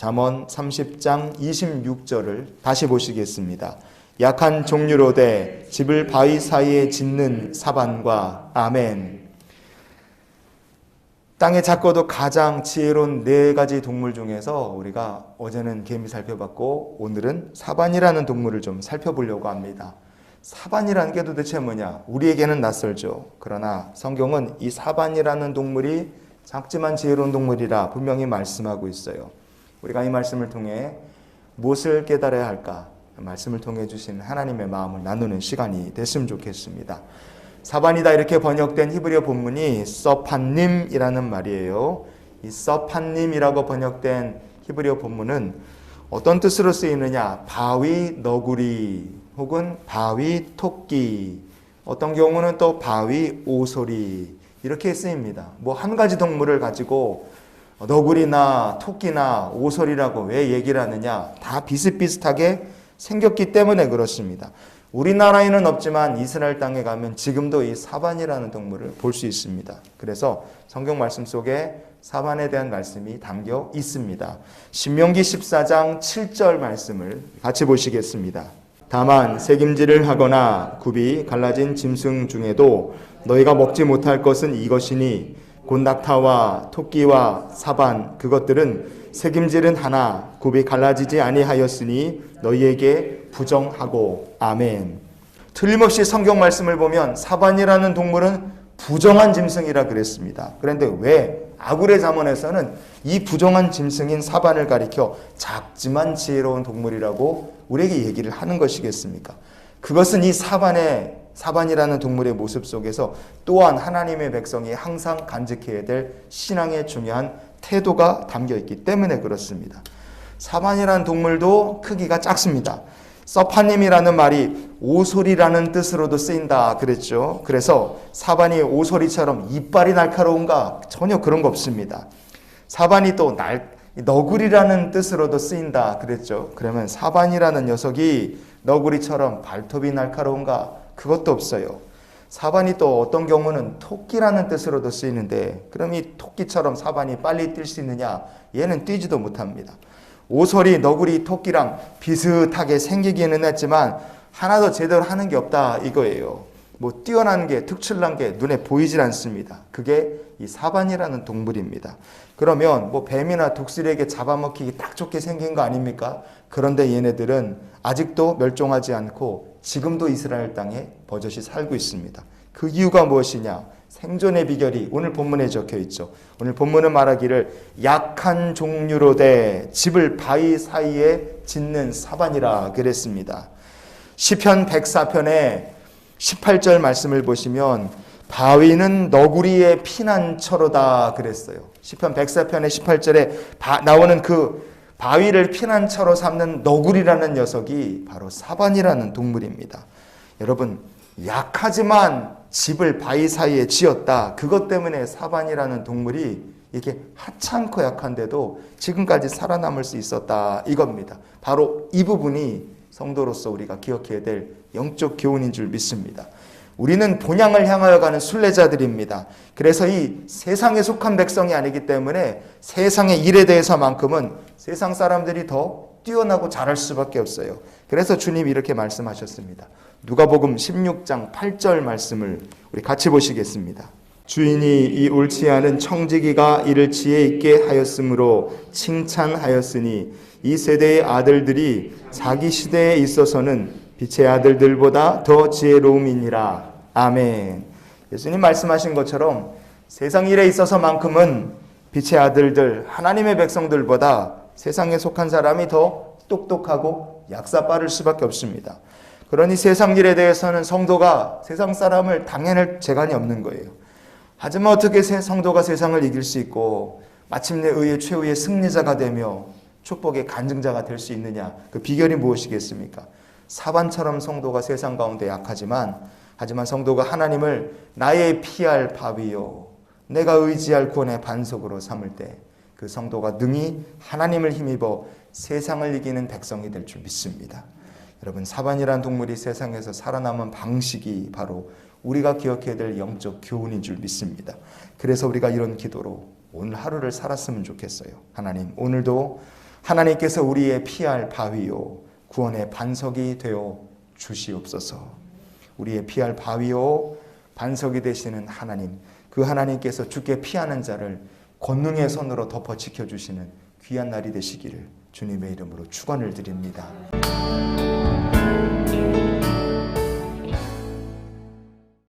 잠언 30장 26절을 다시 보시겠습니다. 약한 종류로되 집을 바위 사이에 짓는 사반과 아멘. 땅에 작고도 가장 지혜로운 네 가지 동물 중에서 우리가 어제는 개미 살펴봤고 오늘은 사반이라는 동물을 좀 살펴보려고 합니다. 사반이라는 게 도대체 뭐냐? 우리에게는 낯설죠. 그러나 성경은 이 사반이라는 동물이 작지만 지혜로운 동물이라 분명히 말씀하고 있어요. 우리가 이 말씀을 통해 무엇을 깨달아야 할까? 말씀을 통해 주신 하나님의 마음을 나누는 시간이 됐으면 좋겠습니다. 사반이다 이렇게 번역된 히브리어 본문이 서판님이라는 말이에요. 이 서판님이라고 번역된 히브리어 본문은 어떤 뜻으로 쓰이느냐? 바위 너구리 혹은 바위 토끼, 어떤 경우는 또 바위 오소리 이렇게 쓰입니다. 뭐 한 가지 동물을 가지고 너구리나 토끼나 오소리라고 왜 얘기를 하느냐? 다 비슷비슷하게 생겼기 때문에 그렇습니다. 우리나라에는 없지만 이스라엘 땅에 가면 지금도 이 사반이라는 동물을 볼 수 있습니다. 그래서 성경 말씀 속에 사반에 대한 말씀이 담겨 있습니다. 신명기 14장 7절 말씀을 같이 보시겠습니다. 다만 새김질을 하거나 굽이 갈라진 짐승 중에도 너희가 먹지 못할 것은 이것이니 곧 낙타와 토끼와 사반 그것들은 새김질은 하나 굽이 갈라지지 아니하였으니 너희에게 부정하고 아멘. 틀림없이 성경 말씀을 보면 사반이라는 동물은 부정한 짐승이라 그랬습니다. 그런데 왜 아굴의 잠언에서는 이 부정한 짐승인 사반을 가리켜 작지만 지혜로운 동물이라고 우리에게 얘기를 하는 것이겠습니까? 그것은 이 사반이라는 동물의 모습 속에서 또한 하나님의 백성이 항상 간직해야 될 신앙의 중요한 태도가 담겨 있기 때문에 그렇습니다. 사반이라는 동물도 크기가 작습니다. 서파님이라는 말이 오소리라는 뜻으로도 쓰인다 그랬죠. 그래서 사반이 오소리처럼 이빨이 날카로운가? 전혀 그런 거 없습니다. 사반이 또 너구리라는 뜻으로도 쓰인다 그랬죠. 그러면 사반이라는 녀석이 너구리처럼 발톱이 날카로운가? 그것도 없어요. 사반이 또 어떤 경우는 토끼라는 뜻으로도 쓰이는데 그럼 이 토끼처럼 사반이 빨리 뛸 수 있느냐? 얘는 뛰지도 못합니다. 오소리, 너구리, 토끼랑 비슷하게 생기기는 했지만 하나도 제대로 하는 게 없다 이거예요. 뭐 뛰어난 게, 특출난 게 눈에 보이질 않습니다. 그게 이 사반이라는 동물입니다. 그러면 뭐 뱀이나 독수리에게 잡아먹히기 딱 좋게 생긴 거 아닙니까? 그런데 얘네들은 아직도 멸종하지 않고 지금도 이스라엘 땅에 버젓이 살고 있습니다. 그 이유가 무엇이냐? 생존의 비결이 오늘 본문에 적혀 있죠. 오늘 본문은 말하기를 약한 종류로되 집을 바위 사이에 짓는 사반이라 그랬습니다. 시편 104편에 18절 말씀을 보시면 바위는 너구리의 피난처로다 그랬어요. 시편 104편의 18절에 나오는 그 바위를 피난처로 삼는 너구리라는 녀석이 바로 사반이라는 동물입니다. 여러분, 약하지만 집을 바위 사이에 지었다. 그것 때문에 사반이라는 동물이 이렇게 하찮고 약한데도 지금까지 살아남을 수 있었다 이겁니다. 바로 이 부분이 성도로서 우리가 기억해야 될 영적 교훈인 줄 믿습니다. 우리는 본향을 향하여 가는 순례자들입니다. 그래서 이 세상에 속한 백성이 아니기 때문에 세상의 일에 대해서만큼은 세상 사람들이 더 뛰어나고 잘할 수밖에 없어요. 그래서 주님이 이렇게 말씀하셨습니다. 누가복음 16장 8절 말씀을 우리 같이 보시겠습니다. 주인이 이 옳지 않은 청지기가 이를 지혜 있게 하였으므로 칭찬하였으니 이 세대의 아들들이 자기 시대에 있어서는 빛의 아들들보다 더 지혜로움이니라. 아멘. 예수님 말씀하신 것처럼 세상 일에 있어서만큼은 빛의 아들들, 하나님의 백성들보다 세상에 속한 사람이 더 똑똑하고 약사 빠를 수밖에 없습니다. 그러니 세상 일에 대해서는 성도가 세상 사람을 당해낼 재간이 없는 거예요. 하지만 어떻게 성도가 세상을 이길 수 있고 마침내 의의 최후의 승리자가 되며 축복의 간증자가 될 수 있느냐? 그 비결이 무엇이겠습니까? 사반처럼 성도가 세상 가운데 약하지만 하지만 성도가 하나님을 나의 피할 바위요 내가 의지할 구원의 반석으로 삼을 때 그 성도가 능히 하나님을 힘입어 세상을 이기는 백성이 될 줄 믿습니다. 여러분, 사반이란 동물이 세상에서 살아남은 방식이 바로 우리가 기억해야 될 영적 교훈인 줄 믿습니다. 그래서 우리가 이런 기도로 오늘 하루를 살았으면 좋겠어요. 하나님, 오늘도 하나님께서 우리의 피할 바위요 구원의 반석이 되어 주시옵소서. 우리의 피할 바위요 반석이 되시는 하나님, 그 하나님께서 주께 피하는 자를 권능의 손으로 덮어 지켜주시는 귀한 날이 되시기를 주님의 이름으로 축원을 드립니다.